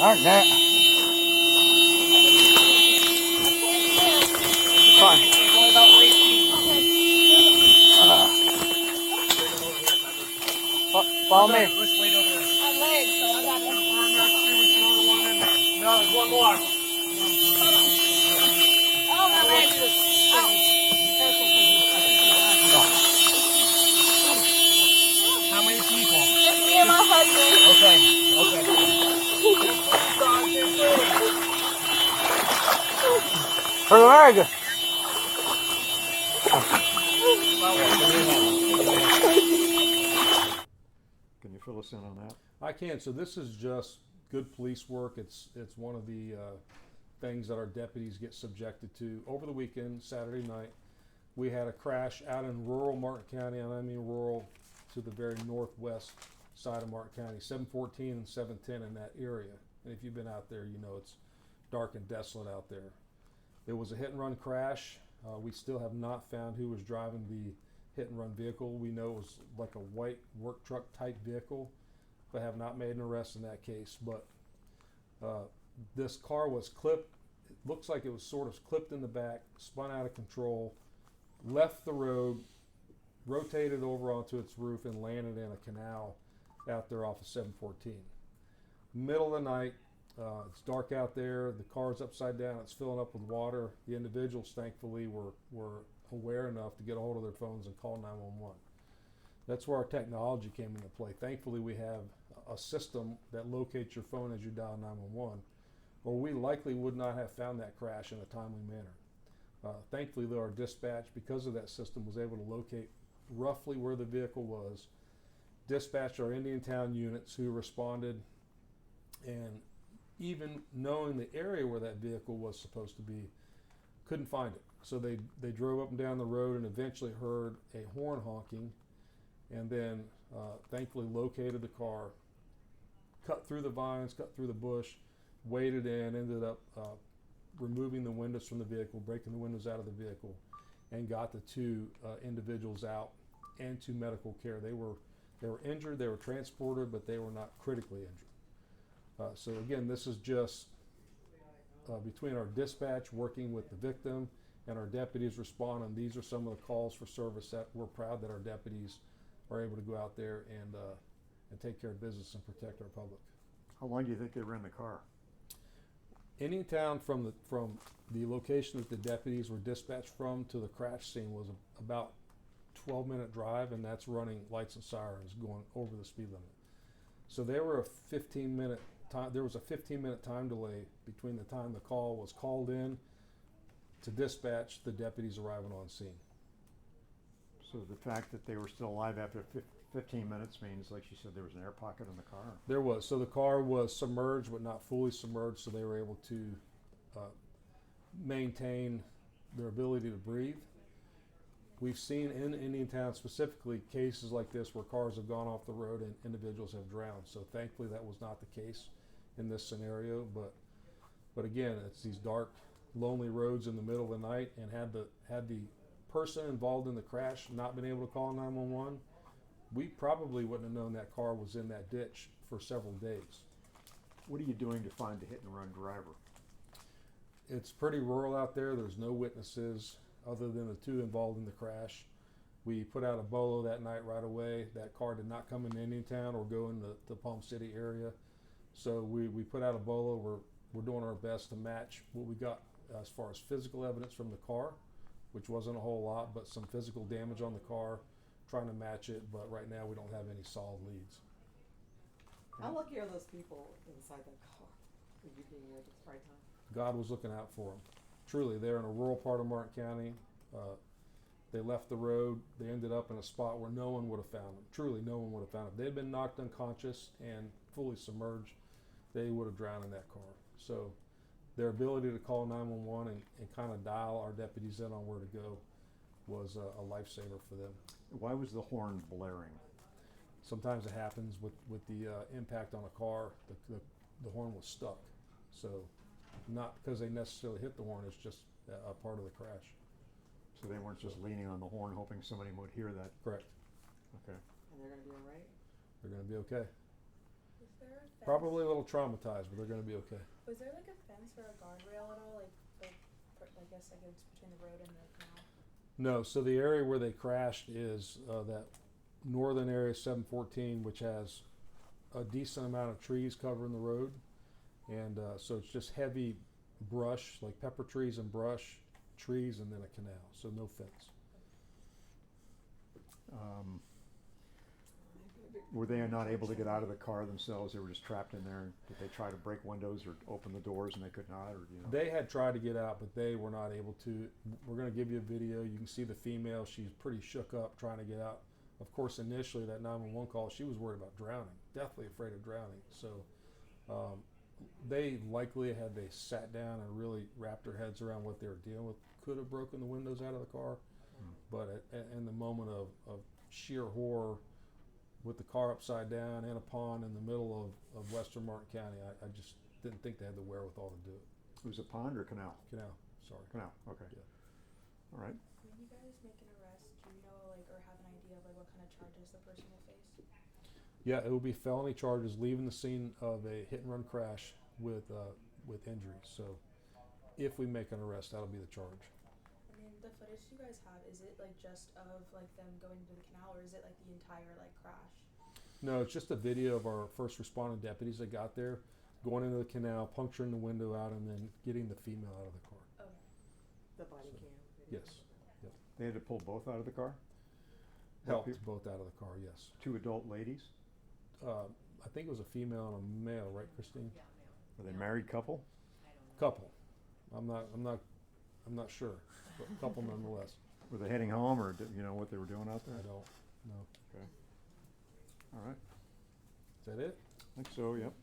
Darn that. Fine. Follow me. Let's wait over there. My leg, so I got to. No, there's one more. Oh, my leg. How many people? Just me and my husband. Okay. For the leg. Can you fill us in on that? I can. So this is just good police work. It's one of the things that our deputies get subjected to. Over the weekend, Saturday night, we had a crash out in rural Martin County, and I mean rural to the very northwest side of Martin County, 714 and 710 in that area. And if you've been out there, you know it's dark and desolate out there. There was a hit and run crash. We still have not found who was driving the hit and run vehicle. We know it was like a white work truck type vehicle, but have not made an arrest in that case. But this car was clipped. It looks like it was sort of clipped in the back, spun out of control, left the road, rotated over onto its roof, and landed in a canal out there off of 714. Middle of the night, it's dark out there, the car's upside down, it's filling up with water. The individuals thankfully were aware enough to get a hold of their phones and call 911. That's where our technology came into play. Thankfully we have a system that locates your phone as you dial 911, or we likely would not have found that crash in a timely manner. Thankfully though, our dispatch, because of that system, was able to locate roughly where the vehicle was, dispatch our Indiantown units who responded, and even knowing the area where that vehicle was supposed to be, couldn't find it. So they drove up and down the road and eventually heard a horn honking, and then thankfully located the car, cut through the vines, cut through the bush, waded in, ended up removing the windows from the vehicle, breaking the windows out of the vehicle, and got the two individuals out and to medical care. They were injured, they were transported, but they were not critically injured. So again, this is just between our dispatch working with the victim and our deputies responding. These are some of the calls for service that we're proud that our deputies are able to go out there and take care of business and protect our public. How long do you think they were in the car? Indiantown, from the location that the deputies were dispatched from to the crash scene, was about 12-minute drive, and that's running lights and sirens going over the speed limit. So there was a 15-minute time delay between the time the call was called in to dispatch the deputies arriving on scene. So the fact that they were still alive after 15 minutes means, like you said, there was an air pocket in the car? There was. So the car was submerged, but not fully submerged, so they were able to maintain their ability to breathe. We've seen in Indiantown specifically cases like this where cars have gone off the road and individuals have drowned. So thankfully that was not the case in this scenario. But again, it's these dark, lonely roads in the middle of the night, and had the person involved in the crash not been able to call 911, we probably wouldn't have known that car was in that ditch for several days. What are you doing to find the hit and run driver? It's pretty rural out there. There's no witnesses other than the two involved in the crash. We put out a bolo that night right away. That car did not come into Indiantown or go into the Palm City area. So we put out a bolo. We're doing our best to match what we got as far as physical evidence from the car, which wasn't a whole lot, but some physical damage on the car, trying to match it, but right now we don't have any solid leads. How lucky are those people inside that car with you being there at the right time? God was looking out for them. Truly, they're in a rural part of Martin County. They left the road. They ended up in a spot where no one would have found them. Truly, no one would have found them. If they had been knocked unconscious and fully submerged, they would have drowned in that car. So their ability to call 911 and kind of dial our deputies in on where to go was a lifesaver for them. Why was the horn blaring? Sometimes it happens with the impact on a car. The horn was stuck. So not because they necessarily hit the horn, it's just a part of the crash. So they weren't just leaning on the horn hoping somebody would hear that? Correct. Okay. And they're going to be all right? They're going to be okay. there a fence? Probably a little traumatized, but they're going to be okay. Was there like a fence or a guardrail at all? I guess like it's between the road and the canal. No, so the area where they crashed is that northern area 714, which has a decent amount of trees covering the road, and so it's just heavy brush, like pepper trees and brush, trees, and then a canal. So no fence. Were they not able to get out of the car themselves? They were just trapped in there. Did they try to break windows or open the doors and they could not, or you know? They had tried to get out, but they were not able to. We're going to give you a video. You can see the female. She's pretty shook up trying to get out. Of course, initially that 911 call, she was worried about drowning, deathly afraid of drowning. So they likely, had they sat down and really wrapped their heads around what they were dealing with, could have broken the windows out of the car. But in the moment of sheer horror, with the car upside down in a pond in the middle of western Martin County, I just didn't think they had the wherewithal to do it. It was a pond or canal? Canal, sorry. Canal, okay. Yeah. All right. When you guys make an arrest, do you know like or have an idea of like what kind of charges the person will face? Yeah, it will be felony charges, leaving the scene of a hit and run crash with injuries. So if we make an arrest, that'll be the charge. And then the footage you guys have, is it like just of like them going into the canal, or is it like the entire like crash? No, it's just a video of our first responding deputies that got there, going into the canal, puncturing the window out, and then getting the female out of the car. Okay. The body So, cam. video. Yes. They had to pull both out of the car? Helped people- both out of the car, yes. Two adult ladies? I think it was a female and a male, right, Christine? Were they married couple? Couple. I'm not sure, but couple nonetheless. Were they heading home, or did you know what they were doing out there? I don't know. Okay. All right. Is that it? I think so, yep.